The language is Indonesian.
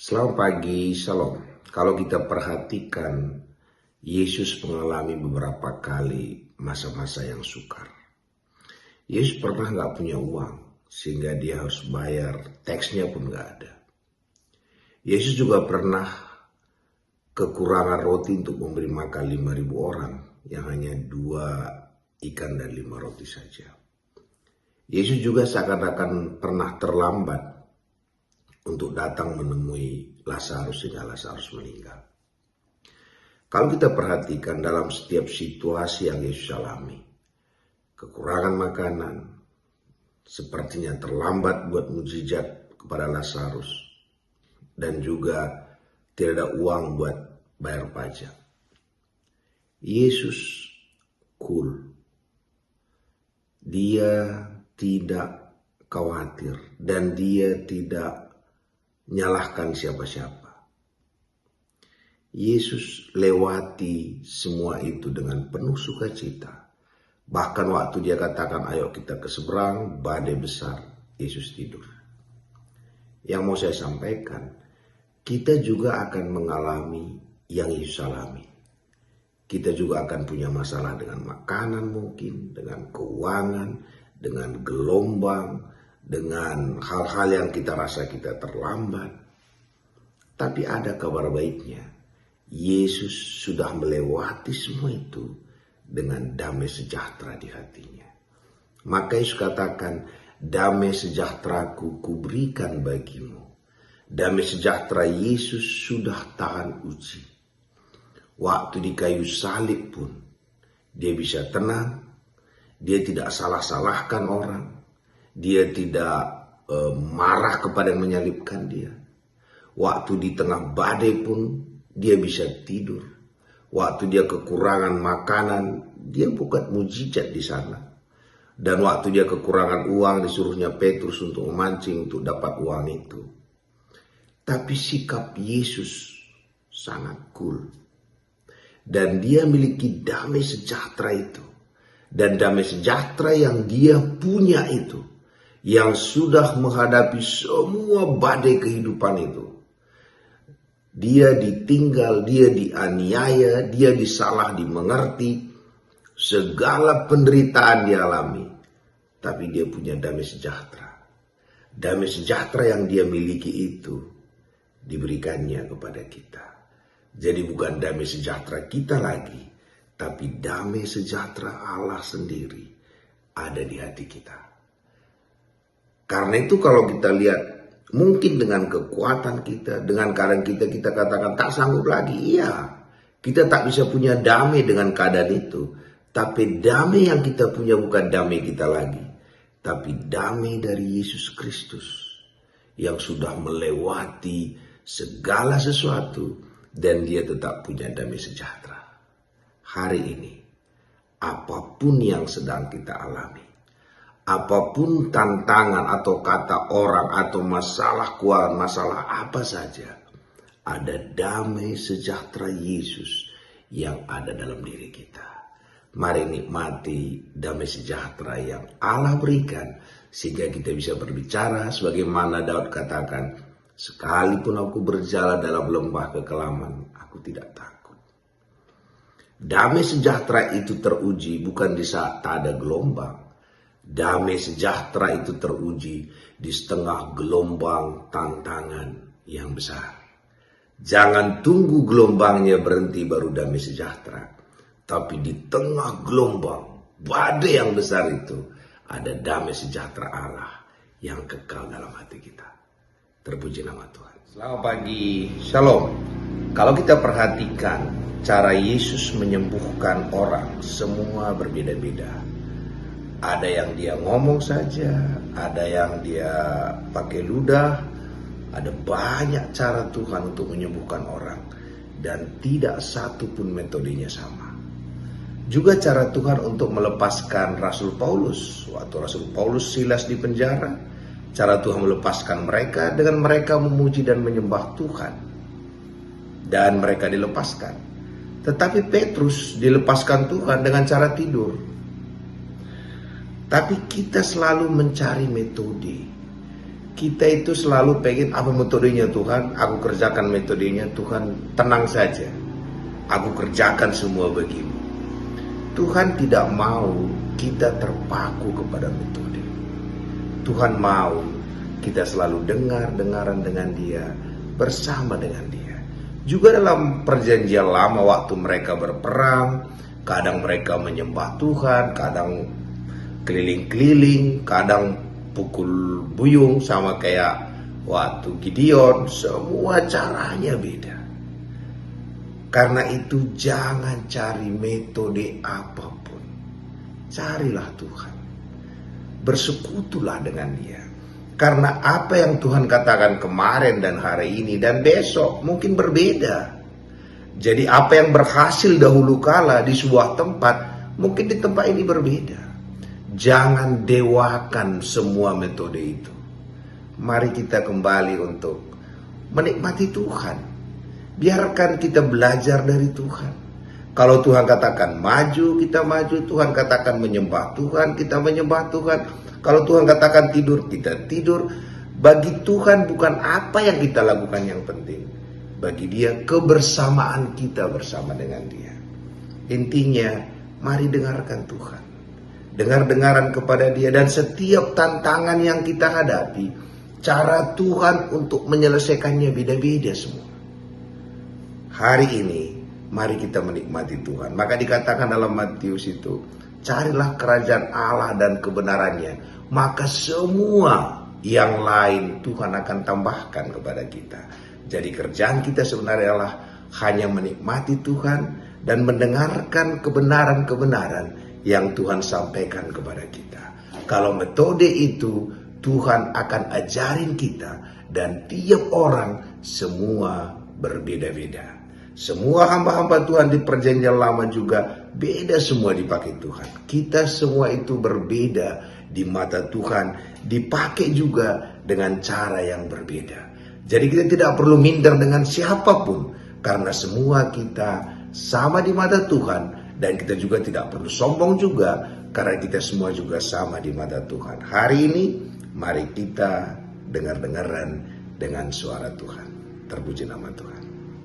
Selamat pagi, Shalom. Kalau kita perhatikan, Yesus mengalami beberapa kali masa-masa yang sukar. Yesus pernah nggak punya uang, sehingga dia harus bayar, teksnya pun nggak ada. Yesus juga pernah kekurangan roti untuk memberi makan 5.000 orang, yang hanya 2 ikan dan 5 roti saja. Yesus juga seakan-akan pernah terlambat untuk datang menemui Lazarus sehingga Lazarus meninggal. Kalau kita perhatikan dalam setiap situasi yang Yesus alami, kekurangan makanan, sepertinya terlambat buat mujizat kepada Lazarus, dan juga tidak ada uang buat bayar pajak. Yesus cool. Dia tidak khawatir dan dia tidak nyalahkan siapa-siapa. Yesus lewati semua itu dengan penuh sukacita. Bahkan waktu dia katakan, ayo kita ke seberang, badai besar, Yesus tidur. Yang mau saya sampaikan, kita juga akan mengalami yang Yesus alami. Kita juga akan punya masalah dengan makanan mungkin, dengan keuangan, dengan gelombang, dengan hal-hal yang kita rasa kita terlambat. Tapi ada kabar baiknya. Yesus sudah melewati semua itu dengan damai sejahtera di hatinya. Maka Yesus katakan, damai sejahteraku kuberikan bagimu. Damai sejahtera Yesus sudah tahan uji. Waktu di kayu salib pun dia bisa tenang. Dia tidak salah-salahkan orang. Dia tidak marah kepada yang menyalibkan dia. Waktu di tengah badai pun dia bisa tidur. Waktu dia kekurangan makanan, dia bukan mujizat di sana. Dan waktu dia kekurangan uang, disuruhnya Petrus untuk memancing untuk dapat uang itu. Tapi sikap Yesus sangat cool. Dan dia miliki damai sejahtera itu. Dan damai sejahtera yang dia punya itu, yang sudah menghadapi semua badai kehidupan itu. Dia ditinggal, dia dianiaya, dia disalah dimengerti, segala penderitaan dialami. Tapi dia punya damai sejahtera. Damai sejahtera yang dia miliki itu diberikannya kepada kita. Jadi bukan damai sejahtera kita lagi, tapi damai sejahtera Allah sendiri ada di hati kita. Karena itu kalau kita lihat, mungkin dengan kekuatan kita, dengan keadaan kita katakan tak sanggup lagi. Iya, kita tak bisa punya damai dengan keadaan itu. Tapi damai yang kita punya bukan damai kita lagi, tapi damai dari Yesus Kristus yang sudah melewati segala sesuatu dan dia tetap punya damai sejahtera. Hari ini, apapun yang sedang kita alami, apapun tantangan atau kata orang atau masalah keuangan, masalah apa saja, ada damai sejahtera Yesus yang ada dalam diri kita. Mari nikmati damai sejahtera yang Allah berikan, sehingga kita bisa berbicara sebagaimana Daud katakan, sekalipun aku berjalan dalam lembah kekelaman, aku tidak takut. Damai sejahtera itu teruji bukan di saat tak ada gelombang. Damai sejahtera itu teruji di setengah gelombang tantangan yang besar. Jangan tunggu gelombangnya berhenti baru damai sejahtera. Tapi di tengah gelombang badai yang besar itu ada damai sejahtera Allah yang kekal dalam hati kita. Terpuji nama Tuhan. Selamat pagi, Shalom. Kalau kita perhatikan cara Yesus menyembuhkan orang, semua berbeda-beda. Ada yang dia ngomong saja, ada yang dia pakai ludah, ada banyak cara Tuhan untuk menyembuhkan orang. Dan tidak satu pun metodenya sama. Juga cara Tuhan untuk melepaskan Rasul Paulus. Waktu Rasul Paulus Silas di penjara, cara Tuhan melepaskan mereka dengan mereka memuji dan menyembah Tuhan. Dan mereka dilepaskan. Tetapi Petrus dilepaskan Tuhan dengan cara tidur. Tapi kita selalu mencari metode. Kita itu selalu pengen apa metodenya Tuhan, aku kerjakan metodenya Tuhan, tenang saja. Aku kerjakan semua begini. Tuhan tidak mau kita terpaku kepada metode. Tuhan mau kita selalu dengaran dengan Dia, bersama dengan Dia. Juga dalam perjanjian lama waktu mereka berperang, kadang mereka menyembah Tuhan, kadang keliling-keliling, kadang pukul buyung sama kayak waktu Gideon. Semua caranya beda. Karena itu jangan cari metode apapun. Carilah Tuhan. Bersekutulah dengan Dia. Karena apa yang Tuhan katakan kemarin dan hari ini dan besok mungkin berbeda. Jadi apa yang berhasil dahulu kala di sebuah tempat, mungkin di tempat ini berbeda. Jangan dewakan semua metode itu. Mari kita kembali untuk menikmati Tuhan. Biarkan kita belajar dari Tuhan. Kalau Tuhan katakan maju, kita maju. Tuhan katakan menyembah Tuhan, kita menyembah Tuhan. Kalau Tuhan katakan tidur, kita tidur. Bagi Tuhan bukan apa yang kita lakukan yang penting. Bagi Dia kebersamaan kita bersama dengan Dia. Intinya, mari dengarkan Tuhan. Dengar-dengaran kepada Dia. Dan setiap tantangan yang kita hadapi, cara Tuhan untuk menyelesaikannya beda-beda semua. Hari ini, mari kita menikmati Tuhan. Maka dikatakan dalam Matius itu, carilah kerajaan Allah dan kebenarannya. Maka semua yang lain Tuhan akan tambahkan kepada kita. Jadi kerjaan kita sebenarnya adalah hanya menikmati Tuhan dan mendengarkan kebenaran-kebenaran yang Tuhan sampaikan kepada kita. Kalau metode itu Tuhan akan ajarin kita dan tiap orang semua berbeda-beda. Semua hamba-hamba Tuhan di perjanjian lama juga beda semua dipakai Tuhan. Kita semua itu berbeda di mata Tuhan, dipakai juga dengan cara yang berbeda. Jadi kita tidak perlu minder dengan siapapun, karena semua kita sama di mata Tuhan. Dan kita juga tidak perlu sombong juga, karena kita semua juga sama di mata Tuhan. Hari ini mari kita dengar-dengaran dengan suara Tuhan. Terpuji nama Tuhan.